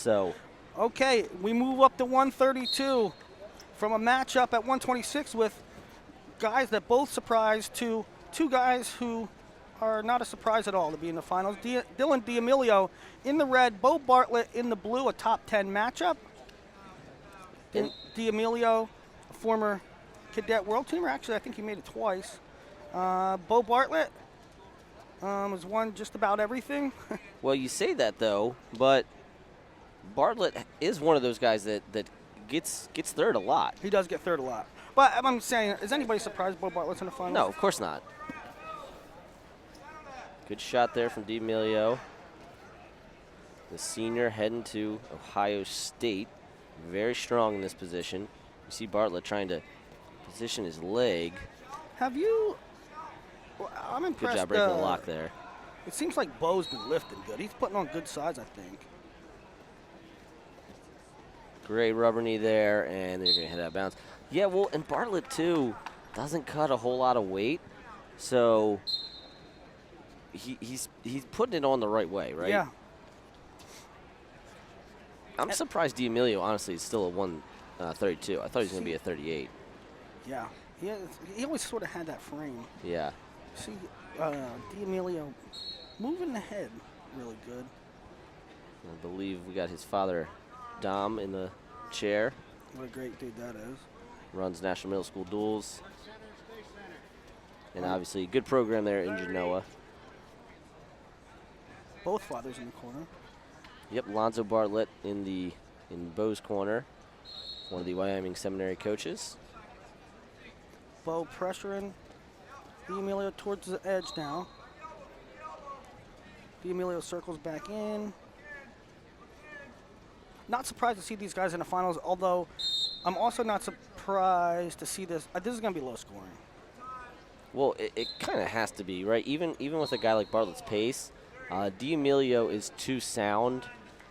So, okay, we move up to 132 from a matchup at 126 with guys that both surprised to two guys who are not a surprise at all to be in the finals. Dylan D'Amelio in the red, Beau Bartlett in the blue, a top 10 matchup. D'Amelio, a former cadet world teamer. Actually, I think he made it twice. Beau Bartlett has won just about everything. well, you say that, though, but Bartlett is one of those guys that gets third a lot. He does get third a lot. But I'm saying, is anybody surprised Beau Bartlett's in the finals? No, of course not. Good shot there from D'Amelio. The senior heading to Ohio State. Very strong in this position. You see Bartlett trying to position his leg. Have you... Well, I'm impressed. Good job breaking the lock there. It seems like Beau's been lifting good. He's putting on good size, I think. Great rubber knee there, and they're going to hit out of bounds. Yeah, well, and Bartlett, too, doesn't cut a whole lot of weight. So he's putting it on the right way, right? Yeah. I'm surprised D'Amelio, honestly, is still a 132. I thought he was going to be a 38. Yeah. He always sort of had that frame. Yeah. See, D'Amelio moving the head really good. I believe we got his father, Dom, in the chair. What a great dude that is. Runs National Middle School Duels. And obviously, good program there in Genoa. Both fathers in the corner. Yep, Lonzo Bartlett in Beau's corner, one of the Wyoming Seminary coaches. Beau pressuring D'Amelio towards the edge now. D'Amelio circles back in. Not surprised to see these guys in the finals, although I'm also not surprised to see this. This is going to be low scoring. Well, it kind of has to be, right? Even with a guy like Bartlett's pace, D'Amelio is too sound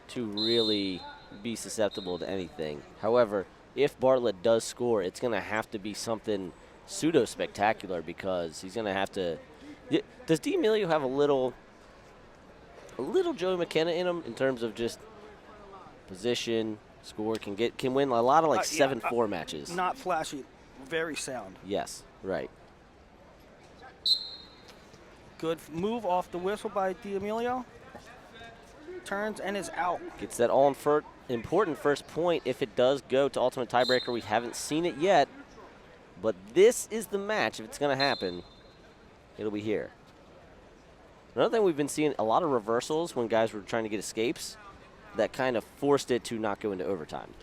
to really be susceptible to anything. However, if Bartlett does score, it's going to have to be something pseudo-spectacular because he's going to have to. Does D'Amelio have a little Joey McKenna in him in terms of just position, score, can win a lot of 7-4 matches? Not flashy, very sound. Yes, right. Good move off the whistle by D'Amelio. Turns and is out. Gets that important first point if it does go to ultimate tiebreaker. We haven't seen it yet, but this is the match. If it's going to happen, it'll be here. Another thing we've been seeing, a lot of reversals when guys were trying to get escapes that kind of forced it to not go into overtime.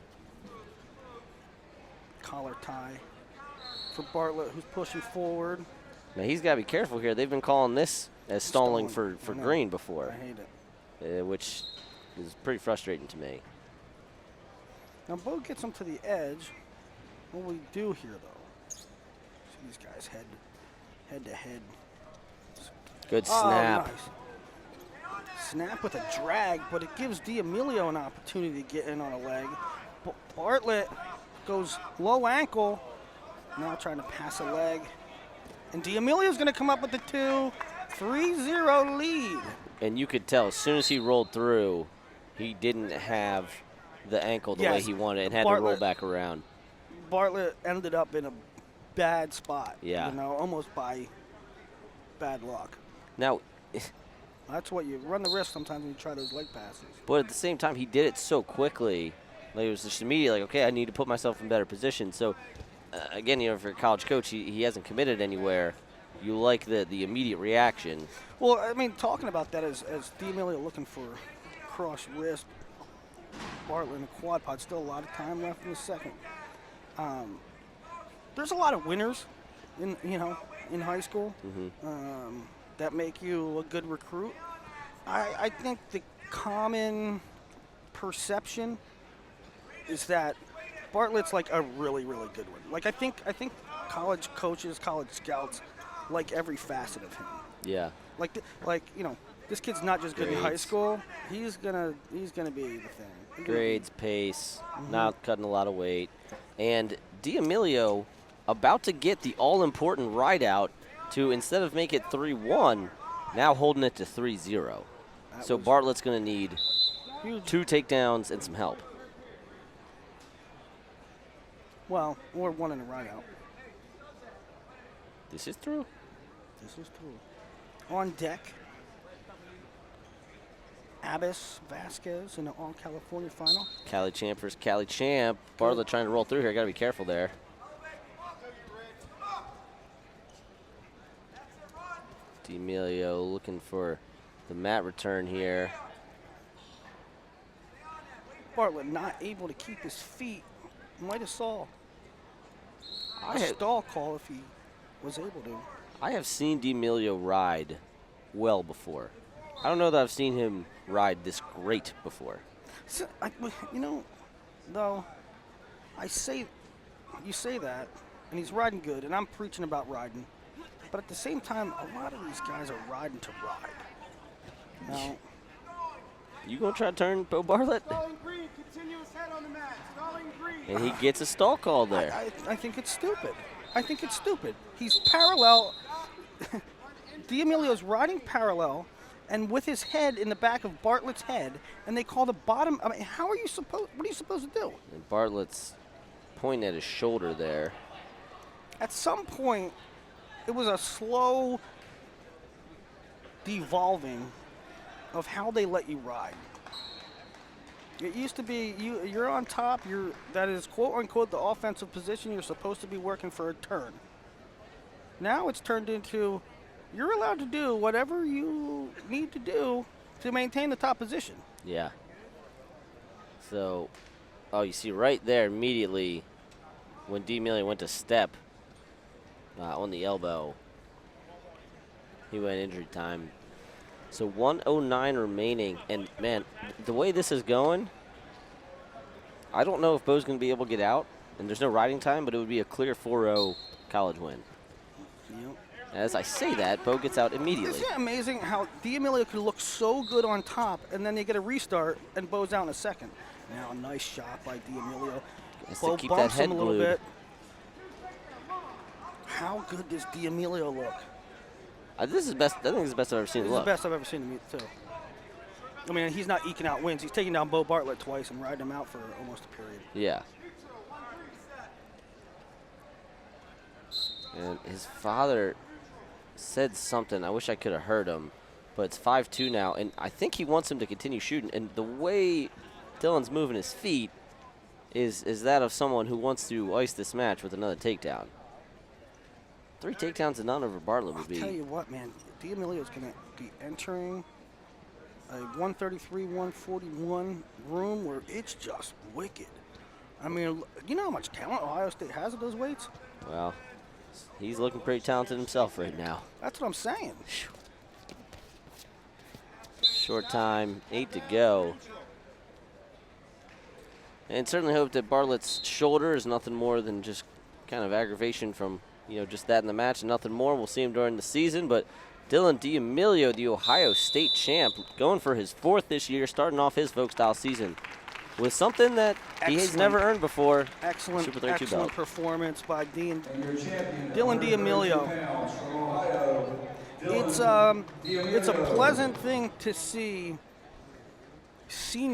Collar tie for Bartlett, who's pushing forward. Now, he's got to be careful here. They've been calling this as stalling for green before. I hate it. Which is pretty frustrating to me. Now, Beau gets him to the edge. What we do here, though, see these guys head to head. Good snap. Nice. Snap with a drag, but it gives D'Amelio an opportunity to get in on a leg. Bartlett goes low ankle, now trying to pass a leg. And D'Amelio's going to come up with the 3-0 lead. And you could tell as soon as he rolled through, he didn't have the ankle the way he wanted and had to roll back around. Bartlett ended up in a bad spot. Yeah. Almost by bad luck. Now, that's what you run the risk sometimes when you try those leg passes. But at the same time, he did it so quickly. It was just immediately okay, I need to put myself in better position. So, again, for a college coach, he hasn't committed anywhere. You like the immediate reaction. Well, I mean, talking about that as D'Amelio looking for cross wrist, Bartlett in the quad pod, still a lot of time left in the second. There's a lot of winners in high school that make you a good recruit. I think the common perception is that Bartlett's like a really, really good one. Like I think college coaches, college scouts like every facet of him. Yeah. This kid's not just good in high school. He's gonna be the thing. Grades, pace, not cutting a lot of weight, and D'Amelio about to get the all-important ride out to, instead of make it 3-1, now holding it to 3-0. So Bartlett's going to need Huge. 2 takedowns and some help. Well, or 1 in a ride out. This is true. This is true. On deck, Abbas Vasquez in the All-California final. Cali champ versus Cali champ. Bartlett trying to roll through here. Got to be careful there. D'Amelio looking for the mat return here. Bartlett not able to keep his feet. Might have saw a stall call if he was able to. I have seen D'Amelio ride well before. I don't know that I've seen him ride this great before. So, though, you say that, and he's riding good, and I'm preaching about riding. But at the same time, a lot of these guys are riding to ride. Now, you gonna try to turn Beau Bartlett? And he gets a stall call there. I think it's stupid. I think it's stupid. He's parallel. D'Amelio's riding parallel, and with his head in the back of Bartlett's head, and they call the bottom. I mean, how are you supposed? What are you supposed to do? And Bartlett's pointing at his shoulder there. At some point, it was a slow devolving of how they let you ride. It used to be you're on top. That is quote unquote the offensive position. You're supposed to be working for a turn. Now it's turned into you're allowed to do whatever you need to do to maintain the top position. Yeah. So, you see right there immediately when D'Amelio went to step on the elbow, he went injury time. So 1:09 remaining, and man, the way this is going, I don't know if Beau's going to be able to get out, and there's no riding time, but it would be a clear 4-0 college win. Yep. As I say that, Beau gets out immediately. Isn't it amazing how D'Amelio could look so good on top, and then they get a restart, and Beau's out in a second. Now, a nice shot by D'Amelio. Beau keep that bumps head him a little glued. bit. How good does D'Amelio look? This is best. I think this is the best I've ever seen him This is look. the best I've ever seen him too. I mean, he's not eking out wins. He's taking down Beau Bartlett twice and riding him out for almost a period. Yeah. And his father said something. I wish I could have heard him. But it's 5-2 now, and I think he wants him to continue shooting. And the way Dylan's moving his feet is that of someone who wants to ice this match with another takedown. 3 takedowns and none over Bartlett would be. I'll tell you what, man. D'Amelio's going to be entering a 133, 141 room where it's just wicked. I mean, you know how much talent Ohio State has at those weights? Well, he's looking pretty talented himself right now. That's what I'm saying. Short time, 8 to go. And certainly hope that Bartlett's shoulder is nothing more than just kind of aggravation from, just that in the match and nothing more. We'll see him during the season. But Dylan D'Amelio, the Ohio State champ, going for his 4th this year, starting off his Folk-style season with something that he has never earned before. Excellent, Super 32 excellent belt. performance by Dylan D'Amelio. It's a pleasant thing to see senior